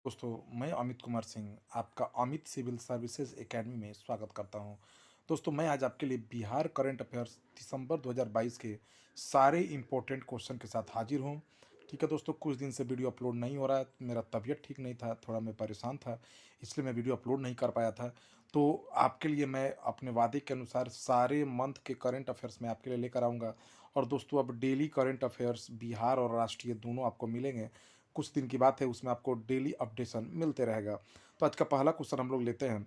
दोस्तों, मैं अमित कुमार सिंह आपका अमित सिविल सर्विसेज एकेडमी में स्वागत करता हूं। दोस्तों, मैं आज आपके लिए बिहार करंट अफेयर्स दिसंबर 2022 के सारे इंपॉर्टेंट क्वेश्चन के साथ हाजिर हूं। ठीक है दोस्तों, कुछ दिन से वीडियो अपलोड नहीं हो रहा है। मेरा तबीयत ठीक नहीं था, थोड़ा मैं परेशान था, इसलिए मैं वीडियो अपलोड नहीं कर पाया था। तो आपके लिए मैं अपने वादे के अनुसार सारे मंथ के करंट अफेयर्स मैं आपके लिए लेकर आऊँगा। और दोस्तों, अब डेली करंट अफेयर्स बिहार और राष्ट्रीय दोनों आपको मिलेंगे। कुछ दिन की बात है, उसमें आपको डेली अपडेशन मिलते रहेगा। तो आज का पहला क्वेश्चन हम लोग लेते हैं।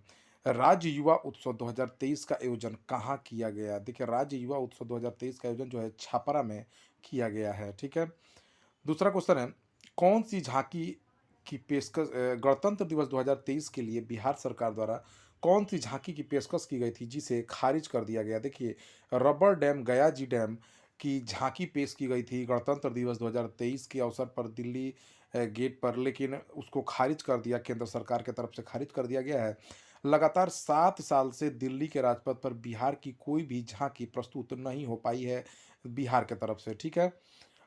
राज्य युवा उत्सव 2023 का आयोजन कहाँ किया गया? देखिए, राज्य युवा उत्सव 2023 का आयोजन जो है छपरा में किया गया है। ठीक है। दूसरा क्वेश्चन है, कौन सी झांकी की पेशकश गणतंत्र दिवस 2023 के लिए बिहार सरकार द्वारा कौन सी झांकी की पेशकश की गई थी जिसे खारिज कर दिया गया? देखिए, रबर डैम, गया जी डैम की झांकी पेश की गई थी गणतंत्र दिवस 2023 के अवसर पर दिल्ली गेट पर, लेकिन उसको खारिज कर दिया, केंद्र सरकार की तरफ से खारिज कर दिया गया है। लगातार 7 साल से दिल्ली के राजपथ पर बिहार की कोई भी झांकी प्रस्तुत नहीं हो पाई है बिहार की तरफ से। ठीक है।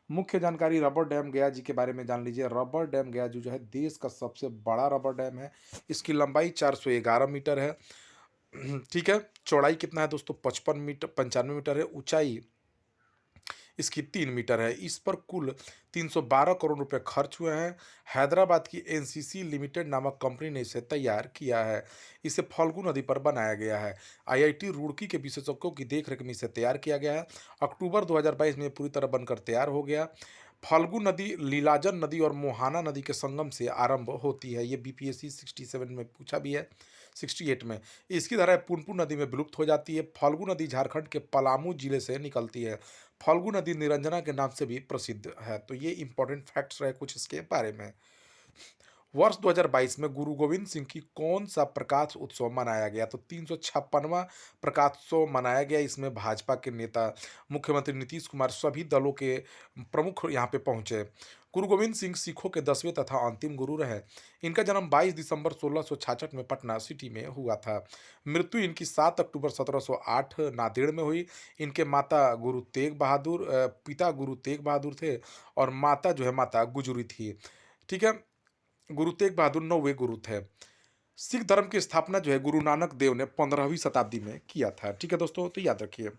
मुख्य जानकारी रबर डैम गया जी के बारे में जान लीजिए। रबर डैम गया जी जो है देश का सबसे बड़ा रबर डैम है। इसकी लंबाई 411 मीटर है। ठीक है। चौड़ाई कितना है दोस्तों? 55 मीटर, 95 मीटर है। ऊंचाई इसकी 3 मीटर है। इस पर कुल 312 करोड़ रुपए खर्च हुए हैं। हैदराबाद की एनसीसी लिमिटेड नामक कंपनी ने इसे तैयार किया है। इसे फल्गु नदी पर बनाया गया है। आईआईटी रुड़की के विशेषज्ञों की देखरेख में इसे तैयार किया गया है। अक्टूबर 2022 में ये पूरी तरह बनकर तैयार हो गया। फल्गु नदी लीलाजन नदी और मोहाना नदी के संगम से आरंभ होती है। ये बीपीएससी 67 में पूछा भी है, 68 में। इसकी धाराएं पुनपुन नदी में विलुप्त हो जाती है। फल्गु नदी झारखंड के पलामू जिले से निकलती है। फल्गु नदी निरंजना के नाम से भी प्रसिद्ध है। तो ये इंपॉर्टेंट फैक्ट्स रहे कुछ इसके बारे में। वर्ष 2022 में गुरु गोविंद सिंह की कौन सा प्रकाश उत्सव मनाया गया? तो 356वां प्रकाशोत्सव मनाया गया। इसमें भाजपा के नेता, मुख्यमंत्री नीतीश कुमार, सभी दलों के प्रमुख यहाँ पे पहुंचे। गुरु गोविंद सिंह सिखों के 10वें तथा अंतिम गुरु रहे। इनका जन्म 22 दिसंबर 1666 में पटना सिटी में हुआ था। मृत्यु इनकी 7 अक्टूबर 1708 नांदेड़ में हुई। इनके माता गुरु तेग बहादुर, पिता गुरु तेग बहादुर थे और माता जो है माता गुजरी थी। ठीक है। गुरु तेग बहादुर 9वें गुरु थे। सिख धर्म की स्थापना जो है गुरु नानक देव ने 15वीं शताब्दी में किया था। ठीक है दोस्तों, तो याद रखिए।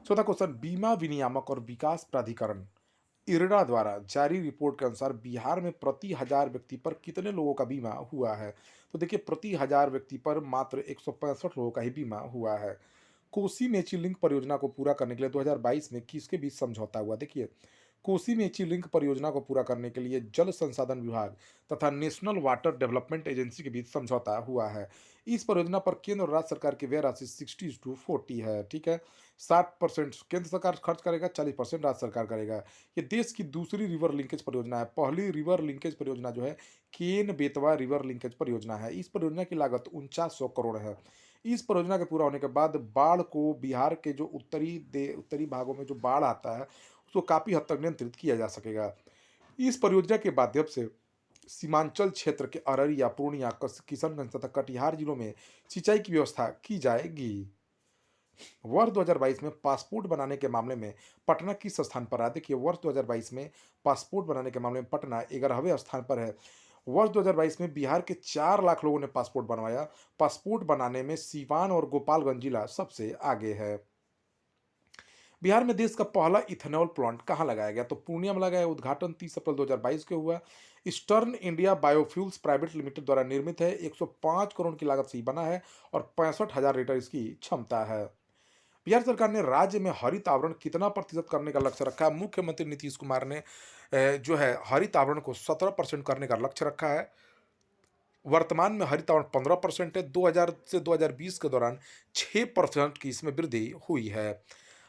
चौथा क्वेश्चन, बीमा विनियामक और विकास प्राधिकरण इरडा द्वारा जारी रिपोर्ट के अनुसार बिहार में प्रति हजार व्यक्ति पर कितने लोगों का बीमा हुआ है? तो देखिए, प्रति हजार व्यक्ति पर मात्र 165 लोगों का ही बीमा हुआ है। कोसी मेची लिंक परियोजना को पूरा करने के लिए 2022 में किसके बीच समझौता हुआ? देखिए, कोसी मेची लिंक परियोजना को पूरा करने के लिए जल संसाधन विभाग तथा नेशनल वाटर डेवलपमेंट एजेंसी के बीच समझौता हुआ है। इस परियोजना पर केंद्र और राज्य सरकार की व्यय राशि 60:40 है। ठीक है। 60% केंद्र सरकार खर्च करेगा, 40% राज्य सरकार करेगा। ये देश की दूसरी रिवर लिंकेज परियोजना है। पहली रिवर लिंकेज परियोजना जो है केन बेतवा रिवर लिंकेज परियोजना है। इस परियोजना की लागत 4900 करोड़ है। इस परियोजना के पूरा होने के बाद बाढ़ को, बिहार के जो उत्तरी भागों में जो बाढ़ आता है उसको काफी हद तक नियंत्रित किया जा सकेगा। इस परियोजना के माध्यम से सीमांचल क्षेत्र के अररिया, पूर्णिया, किशनगंज तथा कटिहार जिलों में सिंचाई की व्यवस्था की जाएगी। वर्ष 2022 में पासपोर्ट बनाने के मामले में पटना किस स्थान पर है? देखिए, वर्ष 2022 में पासपोर्ट बनाने के मामले में पटना 11वें स्थान पर है। वर्ष 2022 में बिहार के 4 लाख लोगों ने पासपोर्ट बनवाया। पासपोर्ट बनाने में सीवान और गोपालगंज जिला सबसे आगे है। बिहार में देश का पहला इथेनॉल प्लांट कहाँ लगाया गया? तो पूर्णिया में लगाया। उद्घाटन 30 अप्रैल 2022 को हुआ। Eastern India biofuels private limited द्वारा निर्मित है। 105 करोड़ की लागत से ही बना है और 65,000 लीटर इसकी क्षमता है। बिहार सरकार ने राज्य में हरित आवरण कितना प्रतिशत करने का लक्ष्य रखा है? मुख्यमंत्री नीतीश कुमार ने जो है हरित आवरण को 17% करने का लक्ष्य रखा है। वर्तमान में हरित आवरण 15% है। 2000 से 2020 के दौरान 6% की इसमें वृद्धि हुई है।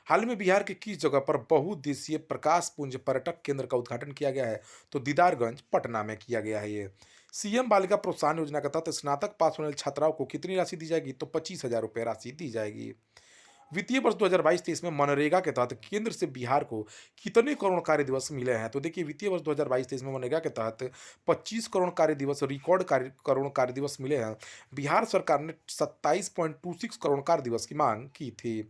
हाल में बिहार के किस जगह पर बहुउद्देशीय प्रकाश पुंज पर्यटक केंद्र का उद्घाटन किया गया है? तो दीदारगंज, पटना में किया गया है ये। सीएम बालिका प्रोत्साहन योजना के तहत स्नातक पास होने वाली छात्राओं को कितनी राशि दी जाएगी? तो 25,000 रुपये राशि दी जाएगी। वित्तीय वर्ष 2022-23 में मनरेगा के तहत केंद्र से बिहार को कितने करोड़ कार्य दिवस मिले हैं? तो देखिए, वित्तीय वर्ष 2022-23 में मनरेगा के तहत 25 करोड़ कार्य दिवस, रिकॉर्ड करोड़ कार्य दिवस मिले हैं। बिहार सरकार ने 27.26 करोड़ कार्य दिवस की मांग की थी।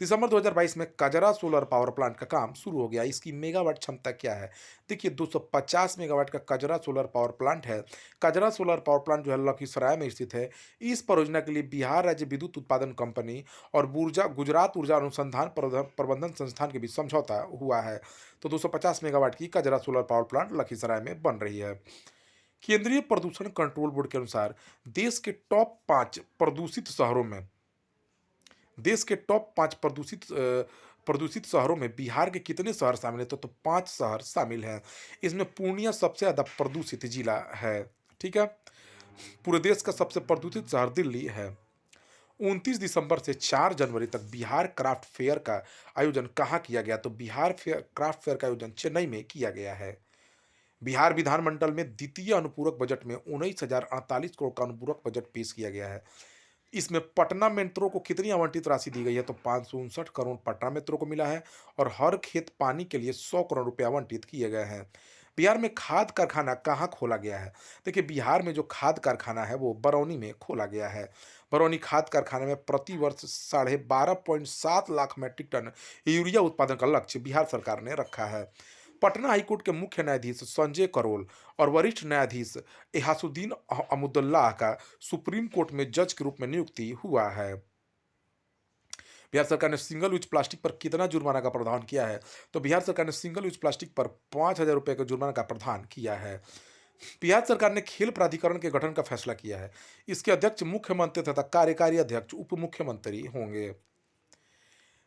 दिसंबर 2022 में कजरा सोलर पावर प्लांट का काम शुरू हो गया। इसकी मेगावाट क्षमता क्या है? देखिए 250 मेगावाट का कजरा सोलर पावर प्लांट है। कजरा सोलर पावर प्लांट जो है लखीसराय में स्थित है। इस परियोजना के लिए बिहार राज्य विद्युत उत्पादन कंपनी और गुजरात ऊर्जा अनुसंधान प्रबंधन संस्थान के बीच समझौता हुआ है। तो 250 मेगावाट की कजरा सोलर पावर प्लांट लखीसराय में बन रही है। केंद्रीय प्रदूषण कंट्रोल बोर्ड के अनुसार देश के टॉप 5 प्रदूषित शहरों में देश के टॉप 5 प्रदूषित शहरों में बिहार के कितने शहर शामिल हैं? तो 5 शहर शामिल हैं। इसमें पूर्णिया सबसे ज़्यादा प्रदूषित जिला है। ठीक है? पूरे देश का सबसे प्रदूषित शहर दिल्ली है। 29 दिसंबर से 4 जनवरी तक बिहार क्राफ्ट फेयर का आयोजन कहाँ किया गया? तो क्राफ्ट फेयर का आयोजन चेन्नई में किया गया है। बिहार विधानमंडल में द्वितीय अनुपूरक बजट में 19,048 करोड़ का अनुपूरक बजट पेश किया गया है। इसमें पटना मेट्रो को कितनी आवंटित राशि दी गई है? तो 559 करोड़ पटना मेट्रो को मिला है और हर खेत पानी के लिए 100 करोड़ रुपए आवंटित किए गए हैं। बिहार में खाद कारखाना कहाँ खोला गया है? देखिए बिहार में जो खाद कारखाना है वो बरौनी में खोला गया है। बरौनी खाद कारखाने में प्रति वर्ष 12.7 लाख मीट्रिक टन यूरिया उत्पादन का लक्ष्य बिहार सरकार ने रखा है। पटना हाईकोर्ट के मुख्य न्यायाधीश संजय करोल और वरिष्ठ न्यायाधीश एहासुद्दीन अहमदुल्लाह का सुप्रीम कोर्ट में जज के रूप में नियुक्ति हुआ है। बिहार सरकार ने सिंगल यूज प्लास्टिक पर कितना जुर्माना का प्रावधान किया है? तो बिहार सरकार ने सिंगल यूज प्लास्टिक पर 5,000 रुपए का जुर्माना का प्रावधान किया है। बिहार सरकार ने खेल प्राधिकरण के गठन का फैसला किया है। इसके अध्यक्ष मुख्यमंत्री तथा कार्यकारी अध्यक्ष उप मुख्यमंत्री होंगे।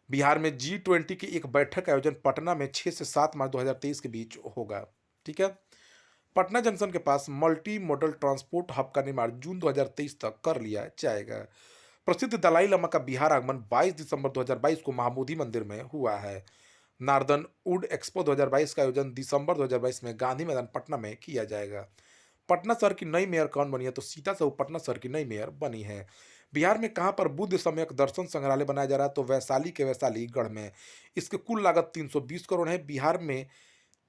बिहार में G20 की एक बैठक का आयोजन पटना में 6 से 7 मार्च 2023 के बीच होगा। ठीक है? पटना जंक्शन के पास मल्टी मॉडल ट्रांसपोर्ट हब का निर्माण जून 2023 तक कर लिया जाएगा। प्रसिद्ध दलाई लामा का बिहार आगमन 22 दिसंबर 2022 को महाबोधि मंदिर में हुआ है। नार्दन वुड एक्सपो 2022 का आयोजन दिसंबर 2022 में गांधी मैदान पटना में किया जाएगा। पटना शहर की नई मेयर कौन बनी है? तो सीता साहू पटना शहर की नई मेयर बनी है। बिहार में कहां पर बुद्ध सम्यक दर्शन संग्रहालय बनाया जा रहा है? तो वैशाली के वैशाली गढ़ में। इसकी कुल लागत 320 करोड़ है। बिहार में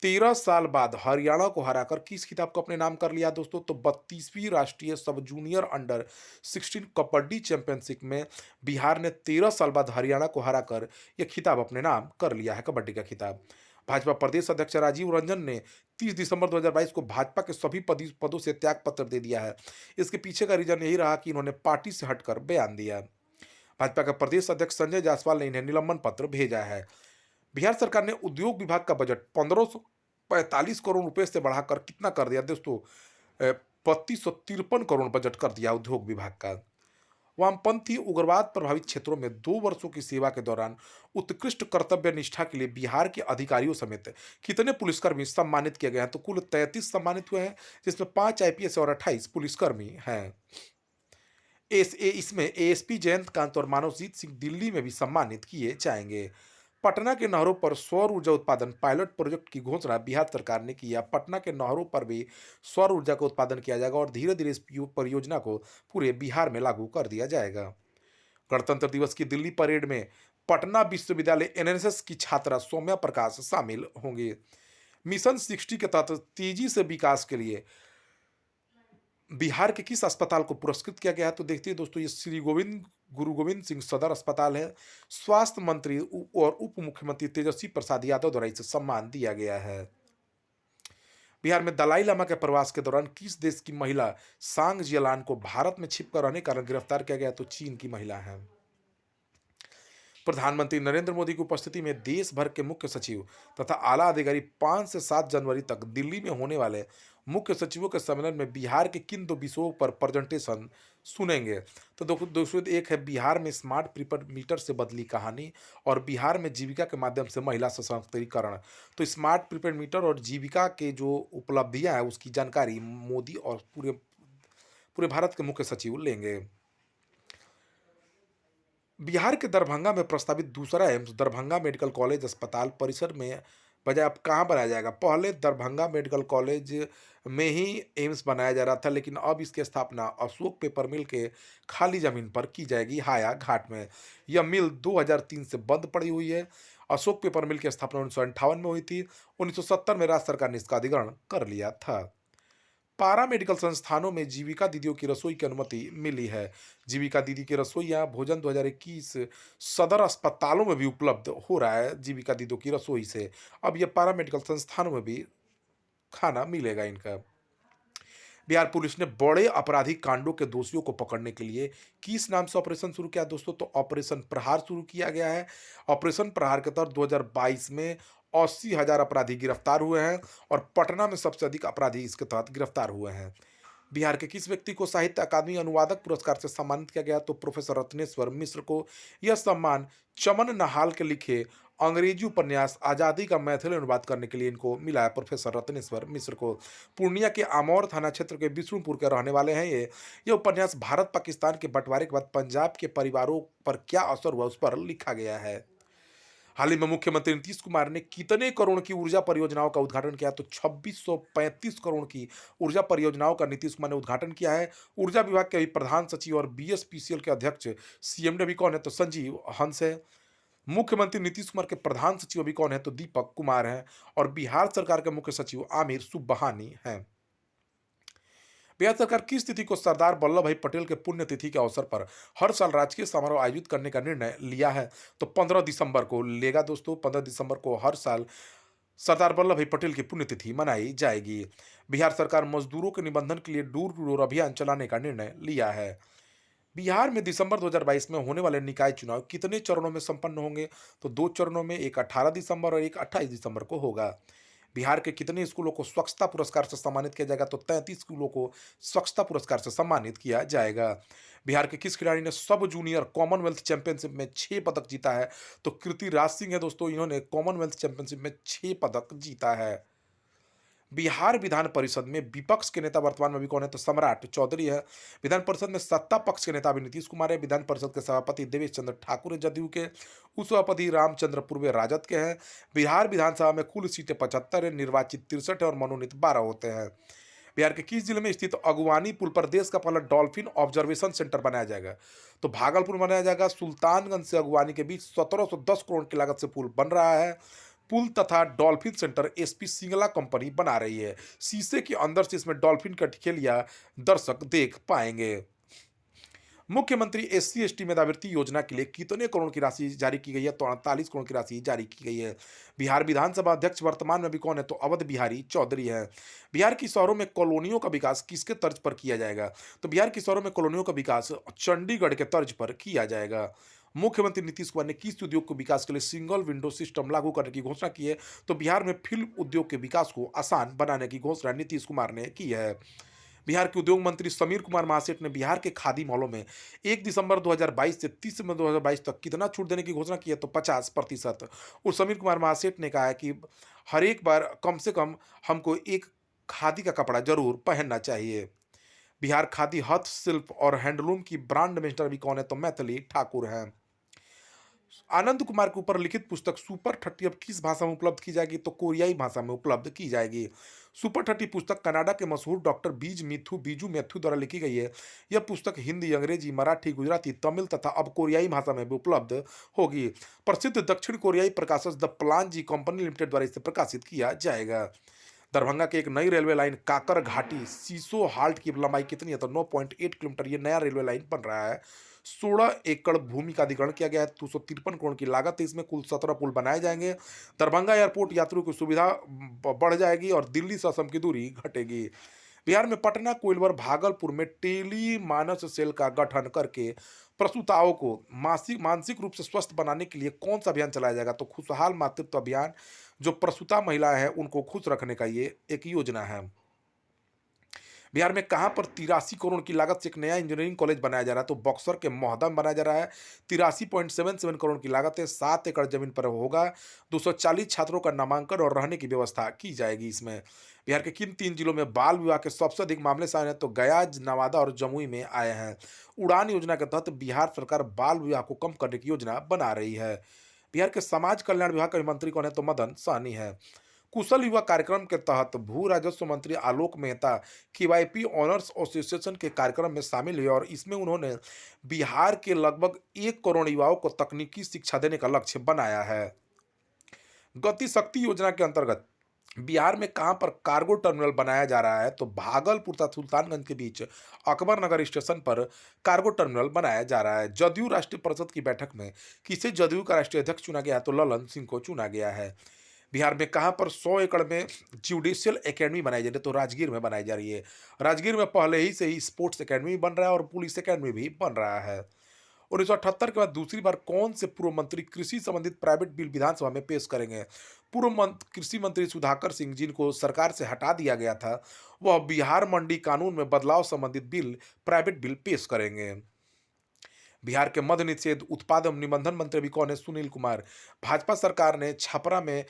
13 साल बाद हरियाणा को हराकर किस खिताब को अपने नाम कर लिया दोस्तों? तो 32वीं राष्ट्रीय सब जूनियर अंडर 16 कबड्डी चैंपियनशिप में बिहार ने 13 साल बाद हरियाणा को हराकर यह खिताब अपने नाम कर लिया है, कबड्डी का खिताब। भाजपा प्रदेश अध्यक्ष राजीव रंजन ने 30 दिसंबर 2022 को भाजपा के सभी पदों से त्याग पत्र दे दिया है। इसके पीछे का रीजन यही रहा कि इन्होंने पार्टी से हटकर बयान दिया। भाजपा के प्रदेश अध्यक्ष संजय जायसवाल ने इन्हें निलंबन पत्र भेजा है। बिहार सरकार ने उद्योग विभाग का बजट 1545 करोड़ रुपए से बढ़ाकर कितना कर दिया दोस्तों? 3253 करोड़ बजट कर दिया उद्योग विभाग का। वामपंथी उग्रवाद प्रभावित क्षेत्रों में 2 वर्षों की सेवा के दौरान उत्कृष्ट कर्तव्य निष्ठा के लिए बिहार के अधिकारियों समेत कितने पुलिसकर्मी सम्मानित किए गए हैं? तो कुल 33 सम्मानित हुए हैं, जिसमें 5 आईपीएस और 28 पुलिसकर्मी हैं। इसमें एएसपी जयंत कांत और मानवजीत सिंह दिल्ली में भी सम्मानित किए जाएंगे। पटना के नहरों पर सौर ऊर्जा उत्पादन पायलट प्रोजेक्ट की घोषणा बिहार सरकार ने की है। पटना के नहरों पर भी सौर ऊर्जा का उत्पादन किया जाएगा और धीरे धीरे इस परियोजना को पूरे बिहार में लागू कर दिया जाएगा। गणतंत्र दिवस की दिल्ली परेड में पटना विश्वविद्यालय एनएसएस की छात्रा सौम्या प्रकाश शामिल होंगे। मिशन 60 के तहत तेजी से विकास के लिए बिहार के किस अस्पताल को पुरस्कृत किया गया है? तो देखते हैं दोस्तों, ये श्री गुरु गोविंद सिंह सदर अस्पताल है। स्वास्थ्य मंत्री और उप मुख्यमंत्री तेजस्वी प्रसाद यादव द्वारा इसे सम्मान दिया गया है। बिहार में दलाई लामा के प्रवास के दौरान किस देश की महिला सांग जियालान को भारत में छिपकर रहने के कारण गिरफ्तार किया गया? तो चीन की महिला है। प्रधानमंत्री नरेंद्र मोदी की उपस्थिति में देश भर के मुख्य सचिव तथा आला अधिकारी 5 से 7 जनवरी तक दिल्ली में होने वाले मुख्य सचिवों के सम्मेलन में बिहार के किन 2 विषयों पर प्रेजेंटेशन सुनेंगे? तो दोस्तों एक है बिहार में स्मार्ट प्रीपेड मीटर से बदली कहानी और बिहार में जीविका के माध्यम से महिला सशक्तिकरण। तो स्मार्ट प्रीपेड मीटर और जीविका के जो उपलब्धियां हैं उसकी जानकारी मोदी और पूरे पूरे भारत के मुख्य सचिव लेंगे। बिहार के दरभंगा में प्रस्तावित दूसरा एम्स दरभंगा मेडिकल कॉलेज अस्पताल परिसर में बजाय अब कहाँ बनाया जाएगा? पहले दरभंगा मेडिकल कॉलेज में ही एम्स बनाया जा रहा था, लेकिन अब इसकी स्थापना अशोक पेपर मिल के खाली जमीन पर की जाएगी, हाया घाट में। यह मिल 2003 से बंद पड़ी हुई है। अशोक पेपर मिल की स्थापना 1958 में हुई थी। 1970 में राज्य सरकार ने इसका अधिग्रहण कर लिया था। पारा मेडिकल संस्थानों में जीविका दीदियों की रसोई की अनुमति मिली है। जीविका दीदी की रसोइयाँ भोजन 2021 सदर अस्पतालों में भी उपलब्ध हो रहा है जीविका दीदियों की रसोई से। अब ये पारा मेडिकल संस्थानों में भी खाना मिलेगा इनका। बिहार पुलिस ने बड़े आपराधिक कांडों के दोषियों को पकड़ने के लिए किस नाम से ऑपरेशन शुरू किया दोस्तों? तो ऑपरेशन प्रहार शुरू किया गया है। ऑपरेशन प्रहार के तहत 2022 में 80,000 अपराधी गिरफ्तार हुए हैं और पटना में सबसे अधिक अपराधी इसके तहत गिरफ्तार हुए हैं। बिहार के किस व्यक्ति को साहित्य अकादमी अनुवादक पुरस्कार से सम्मानित किया गया? तो प्रोफेसर रत्नेश्वर मिश्र को यह सम्मान चमन नहाल के लिखे अंग्रेजी उपन्यास आजादी का मैथिली अनुवाद करने के लिए इनको मिला है। प्रोफेसर रत्नेश्वर मिश्र को पूर्णिया के आमौर थाना क्षेत्र के बिशुनपुर के रहने वाले हैं ये उपन्यास भारत पाकिस्तान के बंटवारे के बाद पंजाब के परिवारों पर क्या असर हुआ उस पर लिखा गया है। हाल ही में मुख्यमंत्री नीतीश कुमार ने कितने करोड़ की ऊर्जा परियोजनाओं का उद्घाटन किया? तो 2635 करोड़ की ऊर्जा परियोजनाओं का नीतीश कुमार ने उद्घाटन किया है। ऊर्जा विभाग के अभी प्रधान सचिव और बीएसपीसीएल के अध्यक्ष सीएमडी अभी कौन है? तो संजीव हंस है। मुख्यमंत्री नीतीश कुमार के प्रधान सचिव अभी कौन है? तो दीपक कुमार हैं। और बिहार सरकार के मुख्य सचिव आमिर सुब्हानी हैं। बिहार सरकार किस तिथि को सरदार वल्लभ भाई पटेल के पुण्यतिथि के अवसर पर हर साल राजकीय समारोह आयोजित करने का निर्णय लिया है? तो 15 दिसंबर को लेगा दोस्तों। 15 दिसंबर को हर साल सरदार वल्लभ भाई पटेल की पुण्यतिथि मनाई जाएगी। बिहार सरकार मजदूरों के निबंधन के लिए डोर टू डोर अभियान चलाने का निर्णय लिया है। बिहार में दिसंबर 2022 में होने वाले निकाय चुनाव कितने चरणों में संपन्न होंगे? तो 2 चरणों में, एक 18 दिसंबर और एक 28 दिसंबर को होगा। बिहार के कितने स्कूलों को स्वच्छता पुरस्कार से सम्मानित किया जाएगा? तो 33 स्कूलों को स्वच्छता पुरस्कार से सम्मानित किया जाएगा। बिहार के किस खिलाड़ी ने सब जूनियर कॉमनवेल्थ चैंपियनशिप में 6 पदक जीता है? तो कीर्तिराज सिंह है दोस्तों, इन्होंने कॉमनवेल्थ चैंपियनशिप में 6 पदक जीता है। बिहार विधान परिषद में विपक्ष के नेता वर्तमान में भी कौन है? तो सम्राट चौधरी है। विधान परिषद में सत्ता पक्ष के नेता भी नीतीश कुमार है। विधान परिषद के सभापति देवेश चंद्र ठाकुर है जदयू के। उपसभापति रामचंद्र पूर्वे राजद के हैं। बिहार विधानसभा में कुल सीटें 75 है, निर्वाचित 63 है और मनोनीत 12 होते हैं। बिहार के किस जिले में स्थित अगुवानी पुल पर देश का पहला डॉल्फिन ऑब्जर्वेशन सेंटर बनाया जाएगा? तो भागलपुर में बनाया जाएगा। सुल्तानगंज से अगुवानी के बीच 1710 करोड़ की लागत से पुल बन रहा है। पुल तथा dolphin centre SP Singla company बना रही है। शीशे के अंदर से इसमें डॉल्फिन का ठेलिया दर्शक देख पाएंगे। मुख्यमंत्री एससी एसटी मेधावृत्ति योजना के लिए कितने करोड़ की राशि जारी की गई है? तो 48 करोड़ की राशि जारी की गई है। बिहार विधानसभा अध्यक्ष वर्तमान में भी कौन है? तो अवध बिहारी चौधरी है। बिहार की शहरों में कॉलोनियों का विकास किसके तर्ज पर किया जाएगा? तो बिहार की शहरों में कॉलोनियों का विकास चंडीगढ़ के तर्ज पर किया जाएगा। मुख्यमंत्री नीतीश कुमार ने किस उद्योग के विकास के लिए सिंगल विंडो सिस्टम लागू करने की घोषणा की है? तो बिहार में फिल्म उद्योग के विकास को आसान बनाने की घोषणा नीतीश कुमार ने की है। बिहार के उद्योग मंत्री समीर कुमार महासेठ ने बिहार के खादी मॉलों में 1 दिसंबर 2022 से 30 सितंबर 2022 तक कितना छूट देने की घोषणा की है? तो 50%। और समीर कुमार महासेठ ने कहा है कि हर एक बार कम से कम हमको एक खादी का कपड़ा जरूर पहनना चाहिए। बिहार खादी हस्तशिल्प और हैंडलूम की ब्रांड एम्बेसडर भी कौन है? तो मैथिली ठाकुर हैं। आनंद कुमार के ऊपर लिखित पुस्तक सुपर 30 अब किस भाषा में उपलब्ध की जाएगी? तो कोरियाई भाषा में उपलब्ध की जाएगी। सुपर 30 पुस्तक कनाडा के मशहूर डॉक्टर बीजू मैथ्यू द्वारा लिखी गई है। यह पुस्तक हिंदी, अंग्रेजी, मराठी, गुजराती, तमिल तथा अब कोरियाई भाषा में भी उपलब्ध होगी। प्रसिद्ध दक्षिण कोरियाई प्रकाशक द प्लानजी कंपनी लिमिटेड द्वारा इसे प्रकाशित किया जाएगा। दरभंगा की एक नई रेलवे लाइन काकर घाटी सीसो हाल्ट की लंबाई कितनी है? तो 9.8 किलोमीटर ये नया रेलवे लाइन बन रहा है। 16 एकड़ भूमि का अधिग्रहण किया गया है। 253 करोड़ की लागत है। इसमें कुल 17 पुल बनाए जाएंगे। दरभंगा एयरपोर्ट यात्रियों की सुविधा बढ़ जाएगी और दिल्ली से असम की दूरी घटेगी। बिहार में पटना, कोइलवर, भागलपुर में टेली मानस सेल का गठन करके प्रसूताओं को मानसिक रूप से स्वस्थ बनाने के लिए कौन सा अभियान चलाया जाएगा? तो खुशहाल मातृत्व अभियान। जो प्रसूता महिलाएं हैं उनको खुश रखने का ये एक योजना है। बिहार में कहां पर 83 करोड़ की लागत से एक नया इंजीनियरिंग कॉलेज बनाया जा रहा है? तो बक्सर के मोहदा में बनाया जा रहा है। 83.77 करोड़ की लागत है। 7 एकड़ जमीन पर होगा। 240 छात्रों का नामांकन और रहने की व्यवस्था की जाएगी इसमें। बिहार के किन 3 जिलों में बाल विवाह के सबसे अधिक मामले सामने हैं? तो गया, नवादा और जमुई में आए हैं। उड़ान योजना के तहत बिहार सरकार बाल विवाह को कम करने की योजना बना रही है। बिहार के समाज कल्याण विभाग के मंत्री कौन है? तो मदन सहनी है। कुशल युवा कार्यक्रम के तहत भू राजस्व मंत्री Alok Mehta KYP owners association के कार्यक्रम में शामिल हुए और इसमें उन्होंने बिहार के लगभग 1 करोड़ युवाओं को तकनीकी शिक्षा देने का लक्ष्य बनाया है। गति शक्ति योजना के अंतर्गत बिहार में कहाँ पर कार्गो टर्मिनल बनाया जा रहा है, तो भागलपुर तथा सुल्तानगंज के बीच अकबर नगर स्टेशन पर कार्गो टर्मिनल बनाया जा रहा है। जदयू राष्ट्रीय परिषद की बैठक में किसे जदयू का राष्ट्रीय अध्यक्ष चुना गया है, तो ललन सिंह को चुना गया है। बिहार में कहाँ पर 100 एकड़ में जुडिशियल एकेडमी बनाई जा रही है, तो राजगीर में बनाई जा रही है। राजगीर में पहले ही से ही स्पोर्ट्स एकेडमी बन रहा है और पुलिस एकेडमी भी बन रहा है। 1978 के बाद दूसरी बार कौन से पूर्व मंत्री कृषि संबंधित प्राइवेट बिल विधानसभा में पेश करेंगे? कृषि मंत्री सुधाकर सिंह, जिनको सरकार से हटा दिया गया था, वह बिहार मंडी कानून में बदलाव संबंधित बिल प्राइवेट बिल पेश करेंगे। बिहार के मद्य निषेध, उत्पाद एवं निबंधन मंत्री भी कौन है? सुनील कुमार। भाजपा सरकार ने छपरा में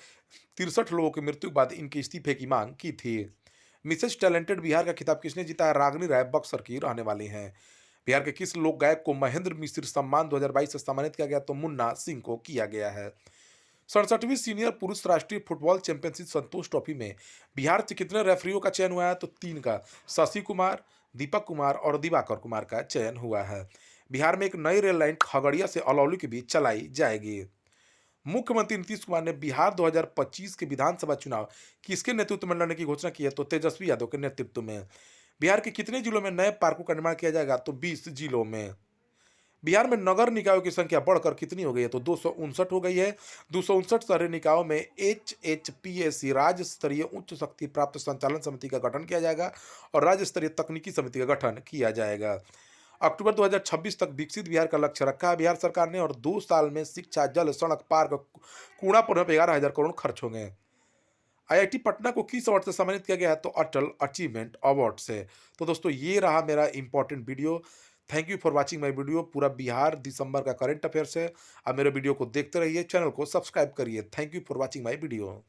63 लोगों की मृत्यु के बाद इनके इस्तीफे की मांग की थी। मिसेज टैलेंटेड बिहार का खिताब किसने जीता है? रागनी राय बक्सर की रहने वाली हैं। बिहार के किस लोक गायक को महेंद्र मिश्र सम्मान 2022 से सम्मानित किया गया? तो मुन्ना सिंह को किया गया है। 67वीं सीनियर पुरुष राष्ट्रीय फुटबॉल चैंपियनशिप संतोष ट्रॉफी में बिहार से कितने रेफरियों का चयन हुआ है? तो 3 का। शशि कुमार, दीपक कुमार और दिवाकर कुमार का चयन हुआ है। बिहार में एक नई रेल लाइन खगड़िया से अलौली के बीच चलाई जाएगी। मुख्यमंत्री नीतीश कुमार ने बिहार 2025 के विधानसभा चुनाव किसके नेतृत्व में लड़ने की घोषणा की है? तो तेजस्वी यादव के नेतृत्व में। बिहार के कितने जिलों में नए पार्कों का निर्माण किया जाएगा? तो 20 जिलों में। बिहार में नगर निकायों की संख्या बढ़कर कितनी हो गई है? तो 259 हो गई है। 259 शहरी निकायों में HHPAC राज्य स्तरीय उच्च शक्ति प्राप्त संचालन समिति का गठन किया जाएगा और राज्य स्तरीय तकनीकी समिति का गठन किया जाएगा। अक्टूबर 2026 तक विकसित बिहार का लक्ष्य रखा है बिहार सरकार ने और 2 साल में शिक्षा, जल, सड़क, पार्क, कूड़ा पुनः 11,000 करोड़ खर्च होंगे। IIT पटना को किस अवार्ड से सम्मानित किया गया है? तो अटल अचीवमेंट अवार्ड से। तो दोस्तों, ये रहा मेरा important video. Thank you for watching my video. पूरा बिहार दिसंबर का करंट अफेयर्स है। आप मेरे वीडियो को देखते रहिए, चैनल को सब्सक्राइब करिए। Thank you for watching my video.